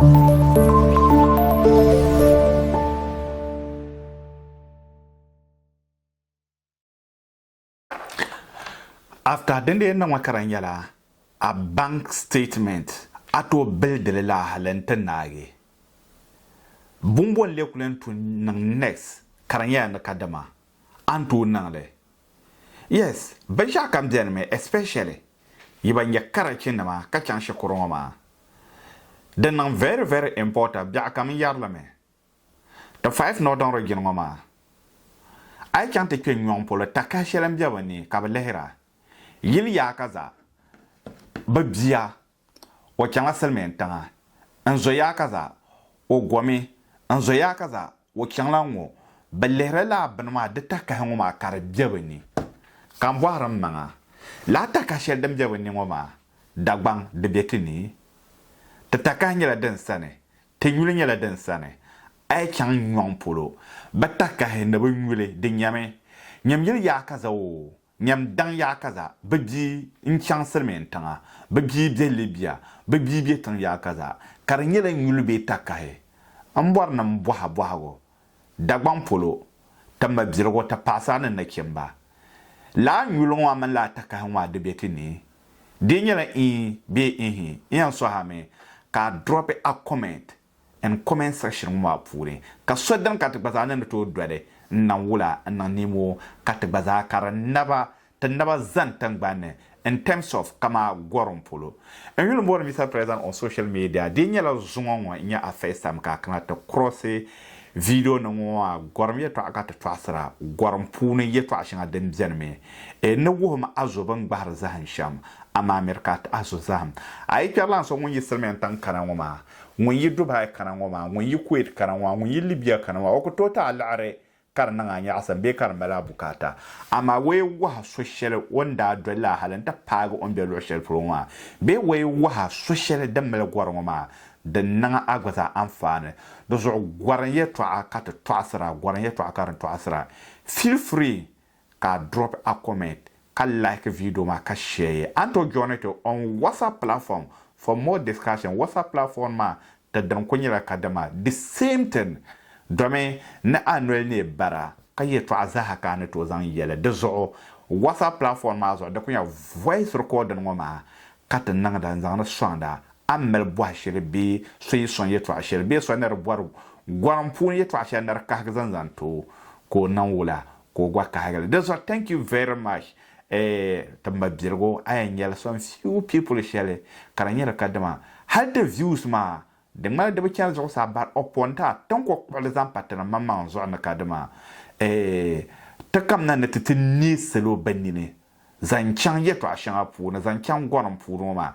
After dende na wakaranyala a bank statement ato build la halenten nage bumbon lekulen to nang next karanya na kadama anto nangle yes baja kam me especially yiban ya karakin na ma kachan shakuron ma then nang very important bia kam yarla me the 5 northern region ma I can't take you polo takashelam jawani kabalehera yili ya kaza babia o kyanga selmen tanga anzo ya kaza o gomi anzo ya kaza o kyanga ngo balehra la banma de takka hango ma kar jabani kan boaram manga la takka shel dem jabani ngoma dagbang de betini te takka nyala den sane te nyule nyala den sane ay kyang nyong polo bataka he na bunyule de nyame nyam yili ya kaza o nyam dang ya kaza bagi in chancel men tanga bagi be libya bagi be tang ya kaza kar nyela nyulbe takahe ambor nam boha go dagban polo tamba birgo ta pasana na kemba la nyulon wa man la takahe wa de betini de nyela in be in yan so ha me ka drop a comment and comment section wa pure ka sodan ka tbazana na to dwade na wula na nimo katbaza kar naba zantan bane in terms of kama goron polo and you know Mr. President on social media dinyala zungonwa nya a FaceTime ka kana to cross video no wa gorom ye to akata twasra gorom pune ye to ashinga dem zenme e na wo ma azoban gbar zahan sham ama merkat azozam ai perlan so won yiselmen tan kana ngoma won yi Dubai kana ngoma won yi Kuwait kana ngoma won yi Libya kana ngoma o ko total are karna nga asan be karmala bukata ama we wa social wanda dola halanta pago on be social promo be we wa social damel gwaroma da nanga agwaza amfane do zo gwaranye to akata to asra gwaranye to akara to asra feel free ka drop a comment ka like video ma ka share and to join it on WhatsApp platform for more discussion. WhatsApp platform ma da dan kunyira kadama the same thing dome na annual ne bara kaye to azaha kana to zan yele de zo WhatsApp platform ma zo da kunya voice recorder ngoma katan nan da zan sonda amel boashire bi so yi son ye to ashire bi so na rebor gwaram pun ye to ashire na ka zan to ko nan wula ko gwa ka hagal de zo thank you very much tamba birgo ayen yel some few people shele karanyera kadama had the views ma de mal de bachan zo sa bar oponta ton ko par exemple patana maman zo na kadama takam na netini selo banine zanchan ye to ashan apu na zanchan gwaram puru ma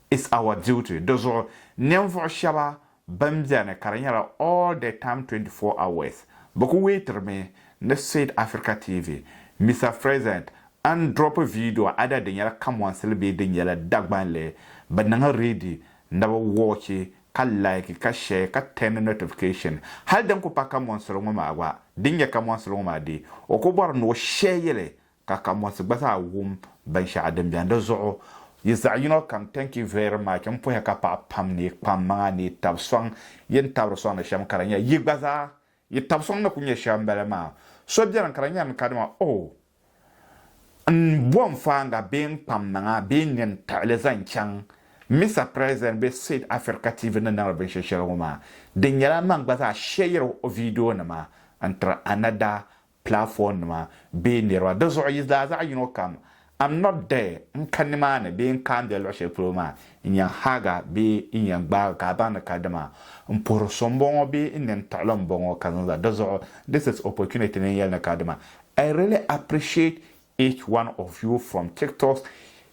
it's our duty dozo never shaba bamjane karanyera all the time 24 hours boku waiter me na Said Africa TV Mr. President and drop a video ada de yala come one celebrate de yala dagbanle but na ready never watch ka like ka share ka turn notification hal dan ko pa come one solo ma wa dinga come one solo ma di o ko bor no share yele ka come one gbasa wum ban sha adam bi anda zo yisa you know come thank you very much am po ya ka pa pam ni pam ma ni tab song yen tab so na sham karanya yigbaza yi tab song na kunya sham balama so bian karanya na kadma oh bon fanga ben pam na ben nen tale zanchang Mr. President be Said Africa TV na narbe shesheloma de nyala mangbaza share o video na ma antra another platform ma be nerwa dozo yizda za you know come I'm not there nkanimane be nkande lo shepuloma nya haga be nya gba ka bana kadama mporo sombongo be nen talon bongo kanza dozo this is opportunity ne yel na kadama I really appreciate each one of you from TikTok.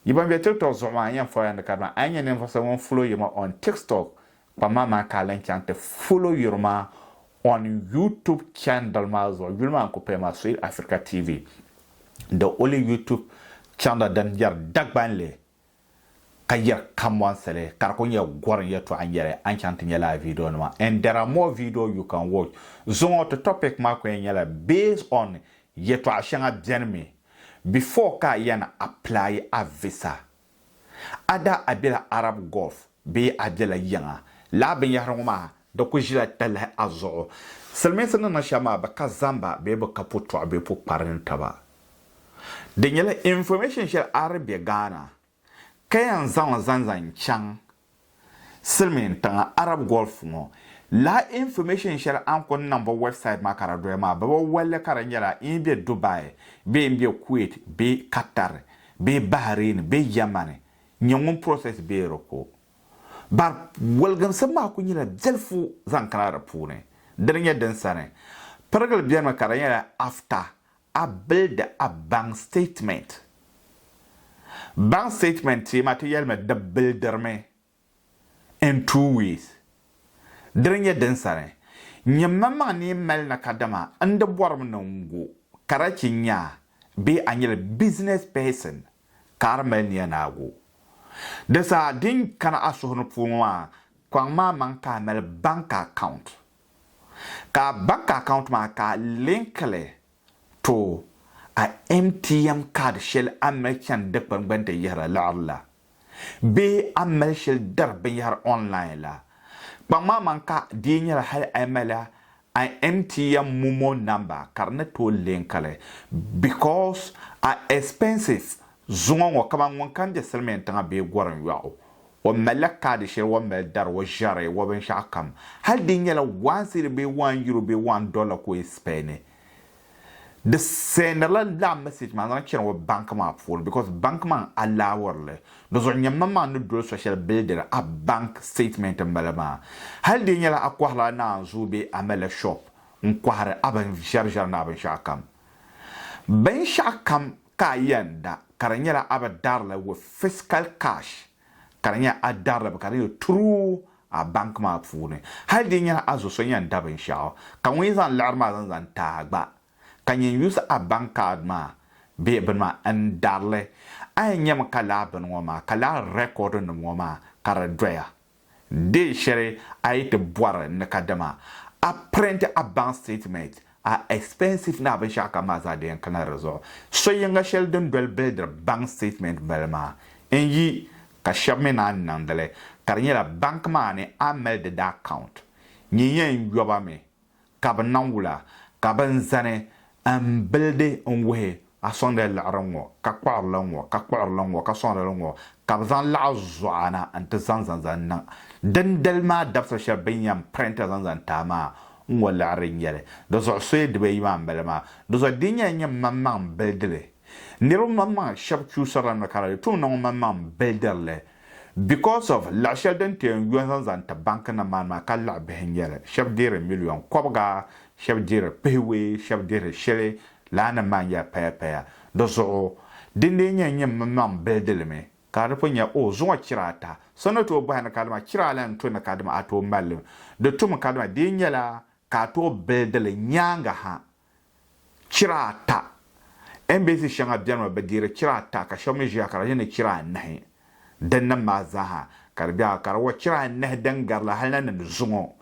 You ban be TikTok so ma yan for and kadma anya nem for someone follow you on TikTok pa mama kalen chante follow you ma on YouTube channel ma zo yulma ko pe ma Said Africa TV the only YouTube channel dan yar dagbanle kayar kamwan sele karkonya goran yeto anyere anchante nyala video no and there are more video you can watch zo to topic ma ko nyala based on yeto ashanga denme before ka yana apply a visa ada abila Arab Gulf be abila yanga la bin ya ma da ku jila tal azo selmen sana na shama ba ka zamba be ba ka puto be pu parin taba de nyela information share arabia Ghana kayan zan chang selmen tanga Arab Gulf mo la information share an kon number website makara do ma ba wala kara nyala in be Dubai be Kuwait be Qatar be Bahrain be Yemen nyongon process be roko bar walgam sama ku nyila jelfu zankara pune dernier den sane paragal bien makara nyala after a build a bank statement ti material me de builder me in 2 weeks dernier den sane nyamma ni mel na kadama ande borum no ngo karachi nya be anyel business person karmel ni nago desa din kana asohno puma kwangma man ka mel bank account ka bank account ma ka linkle to a MTM card shell American de bangbante yara la be amel shell darbe yar online la kwangma man ka din yara hal amela a MTM Momo number karne to linkle because are expensive zongo kama ngon de selmen tanga be goran yawo o malaka de she wo mel dar wo jare wo ben shakam hal din yala 1 be 1 euro be $1 ko Spain the senala la message man na kira wo bank ma for because bank man alaworle do zo nyamma man no do social builder a bank statement mbalama hal din yala akwala na zube amela shop nkware aban jarjar na ben shakam ka yanda karanyala abadarla with fiscal cash karanya adarla bakari true a bank ma fune hal dinya azo so yanda ben shaw kan wi zan larma zan tagba kan yin use a bank card ma be ben ma andarle ay nyam kala ben woma kala record no woma kara doya de shere ay te boire ne kadama a print a bank statement a expensive na ben shaka maza de kana rezo so yanga shell den bel builder bank statement belma en yi ka shabme na nandale karnyela bank mane a mel de account nyi yen yoba me ka ban nangula ka ban zane am builde on we a sonde la rango ka kparlango ka sonde lango ka zan la zuana ante zan na den delma dafsa shabin yam printer zan tama wala ringere do so de be imam belma do so dinya nyam mamam beldele niru mamma shab chu saran na kala to no mamam belderle because of la shelden te yuan zan ta bank na man ma kala be hengere shab dire million kobga shab dire pewe shab dire shele la na man ya pa do so dinde nya nyam mamam beldele me kada ponya o zuwa kirata sono to ba na kalma kiralan to na kadma ato malum do tum kadma dinya la ka to bedele nyanga ha kirata embesi shanga bianwa bedire kirata ka shome jia kara yene kira nahi danna mazaha karbia karwa kira nahi dangarla halana zungo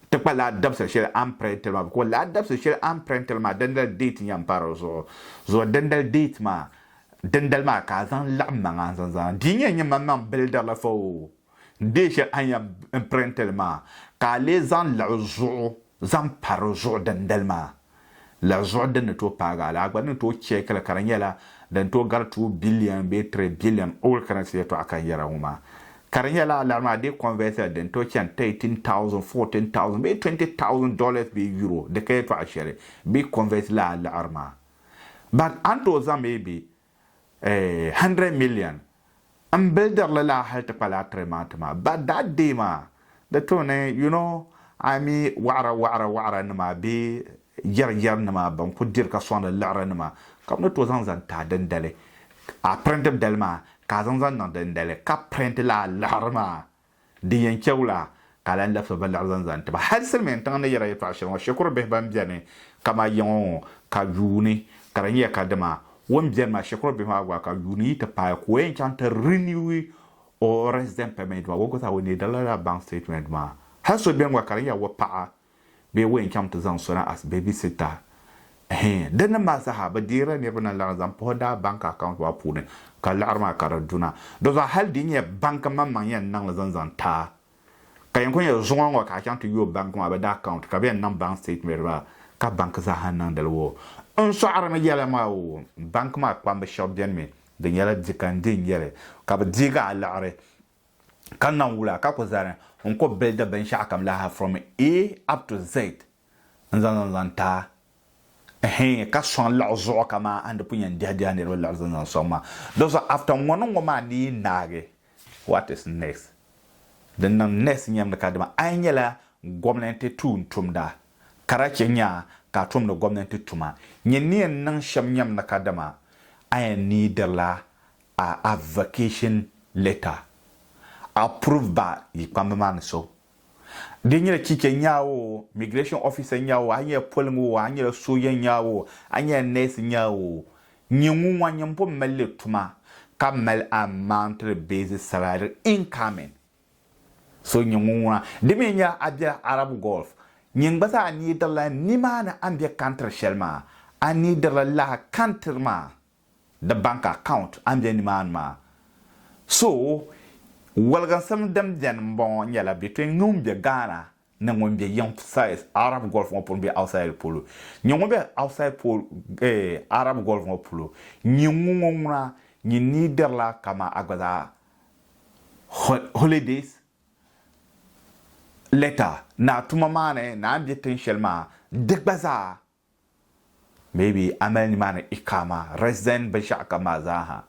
te pala dabsa shel amprente ma ko la dabsa shel amprente ma dandal date nyam paro zo dandal date ma dandal ma ka zan lamma ngan zan dinya nyam mam belda la fo desha anya imprente ma ka le zan la zo zan paro zo dandalma la zo dan to paga la gban to check la karanyela dan to gar 2 billion be 3 billion all currency to aka yara huma karanyela la ma de converter dan to chan 13,000 14,000 be $20,000 be euro de kay to ashere be convert la arma but anto za maybe 100 million am builder la halta pala tremant ma but that day ma the tone you know ami wara nima be yar nima ban ku dir ka sona lara nima kam no to zan ta dandale a print dalma ka zan nan dandale ka print la larma di yan kewla kala la fa bal zan ta har selmen tan ne yara ya fashin wa shukuru be ban biane kama yon ka juni karanya ka dama won bian ma shukuru be ma ka juni ta pa ko en kan ta renew o resident payment wa go ta woni dollar bank statement ma haso bien wa kariya wa pa be wen kam to zan sona as babysitter den ma sahaba dira ne bana la zan poda bank account wa pune ka larma karaduna do za hal dinye bank man yan nan zan ta ka yen ko ye zongo ka kan to yo bank ma ba da account ka be nan bank statement ba ka bank za hanan dal wo on so arama yala ma wo bank ma kwa ba shop bien me de yala dikan din yele ka ba diga alare kan nan wula ka ko zare on ko build the ben sha kam la from A up to Z nzan ta ka son la zo kama and punyan dia ne la zan soma those after one ngoma ni nage what is next then next nyam na kadama anyela gwamnati tumda karache nya ka tum da gwamnati tuma nyen nan sham nyam na kadama I need a vacation letter approved by Yipamman so. Dinya kike nyawo, migration officer nyawo, anye polngo, anye soye nyawo, anye nurse nyawo. Nyungu wanyampo mele tuma, kamel a monthly basis salary incoming. So nyungu dimenya abia Arab Gulf. Nyingbasa anidala nimana ambia country shelma, anidala la country ma. The bank account ambia nimana ma. So welgan sam dem den bon yala between ngumbe Ghana na ngumbe young size Arab Gulf on be outside polo nyongbe outside polo Arab Gulf on polo nyungungura ni niderla kama agbaza holidays letter na tumamane na ambie tensionma degbaza maybe amani mane ikama resident bashaka mazaha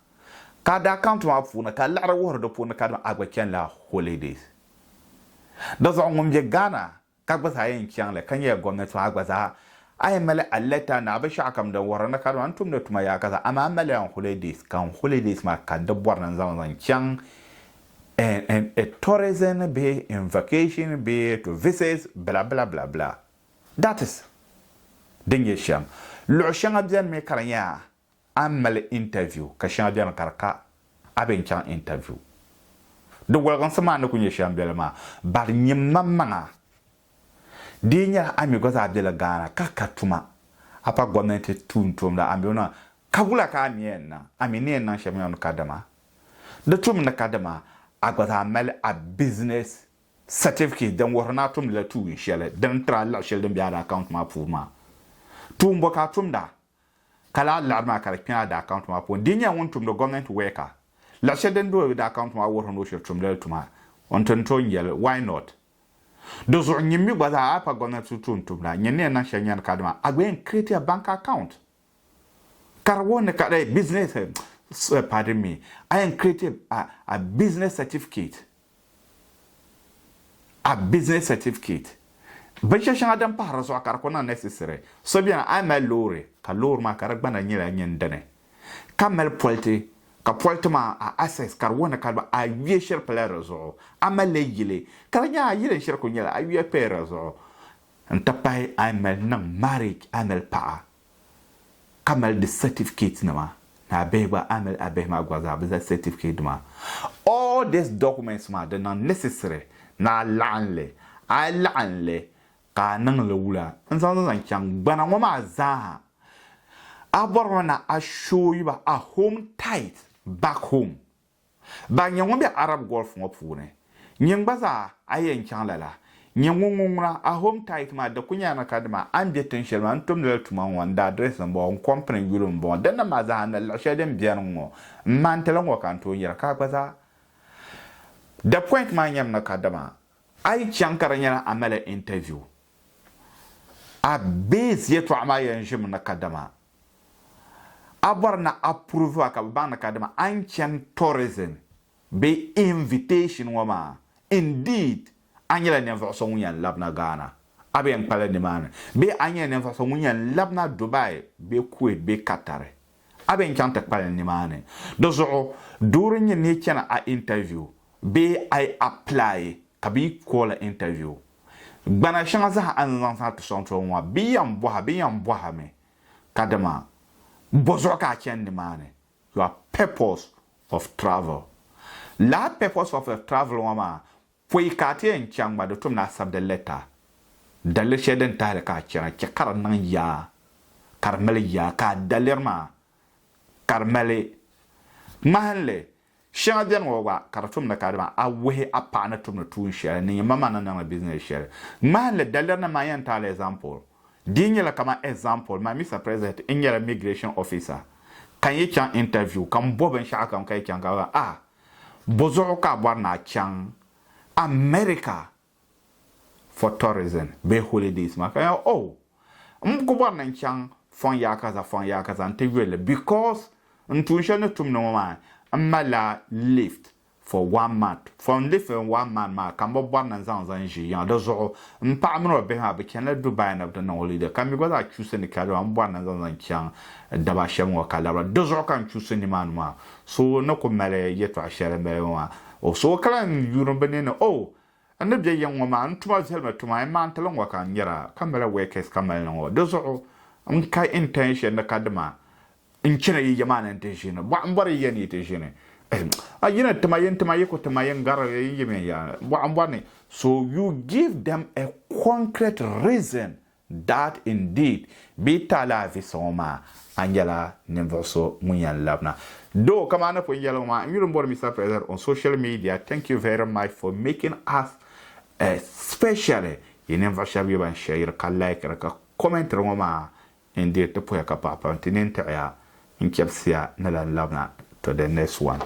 kada account ma funa ka lara wor do funa ka agba ken la holidays do zo ngum je Ghana ka gba sa yin kyan le kan ye gwamnati agba za ay male aleta na ba sha kam da wor na ka an tum da tuma ya kaza amma male an holidays kan holidays ma ka da bor nan zan kyan and a tourism be in vacation be to visits blah blah blah blah that is dinge sham lo shanga bian me karanya amal interview ka shambian karka aben chan interview do welgon sama na kunye shambian ma bar nyimma manga dinya ami goza abdela Ghana kakatuma apa gwamnati tuntum da ambiona kabula ka mienna amine na shambian kadama da tum na kadama agwaza amal a business certificate dan warna tum la tu inshele dan tra la shel dan biara account ma puma tumbo ka tumda kala la ma kala pina da account ma po dinya wontum do government worker la sheden do da account ma wo hono shetum le tuma on tonto yel why not do zo nyimi gbaza apa government tuntum na nyene na shenyan kadma agwen create a bank account karwon ka dai business pardon me I am creative a business certificate Baisha shanga dan para so akar kona necessary so bien ay ma lore ka lore ma karak bana nyela nyendane kamel polte ka polte ma a access kar wona kar ba a wie shir player zo amale yile karanya yile shir ko nyela a wie player zo ntapai ay ma nang marriage amel pa kamel the certificate na ma na beba amel abe ma gwaza be certificate ma all these documents ma they not necessary na lanle ay lanle ka nang le wula nzan chang bana ngoma za aborona a show you a home tight back home ba nyangombe Arab Gulf ngopune nyangbaza ayen chang lala nyangungura a home tight ma da kunya na kadma an de tension man tum le tuma wanda address mbo company guru mbo dan na maza na la shedem bian ngo man tele ngo kan to yira ka baza the point ma nyam na kadma ay chang karanya amala interview a base yetu amaya njim na kadama abarna approve aka bana kadama ancient tourism be invitation wama indeed anyela never so nyan labna Ghana abe en pala ni man be anyela never so nyan labna Dubai be Kuwait be Qatar abe en chanta pala ni man dozo during ni chana a interview be I apply kabi call interview bana shanga za an sa to son to wa biyam boha me kadama bozo ka chen ni mane your purpose of travel la purpose of travel wama foi kati en changba do tum na sab de letter dalle sheden tare ka chira ke karnan ya karmel ya ka dalerma karmele mahalle shanga den wa karatum na kadama a wehe a pa na tum na tu share ni mama na business share man le dalar na mayan ta example dinye la kama example ma Mr. President inyela migration officer kan yi chan interview kan boben sha kan kai chan ka bozo ka bar na chan America for tourism be holidays ma kan ko bar na chan fon ya kaza ntewele because ntunsha na tum no ma amala lift for 1 month from lift for 1 month ma kan bo bar na zan ji ya do zo mpa amro be ha be kana Dubai na na holiday kan mi goza choose ni kado am bar na zan chan da ba shem wa kala do zo kan choose ni man ma so na ko male yeto a shere mele ma o so kala yuro bene na ande be yan wa ma ntuma helmet tuma man talon wa kan yara kamera workers kamera no do zo kai intention na kadma in kina yi jama'an intention ba an bar yani intention a yina tamayen ko tamayen gar yi me ya ba an bane so you give them a concrete reason that indeed be tala fi soma angela nemvoso munyan labna do kama na po yelo ma you don't Mr. President on social media. Thank you very much for making us especially in invashabi ban share ka like ka comment ma indeed to po ya ka papa tinenta ya in kepsia na labna to the next one.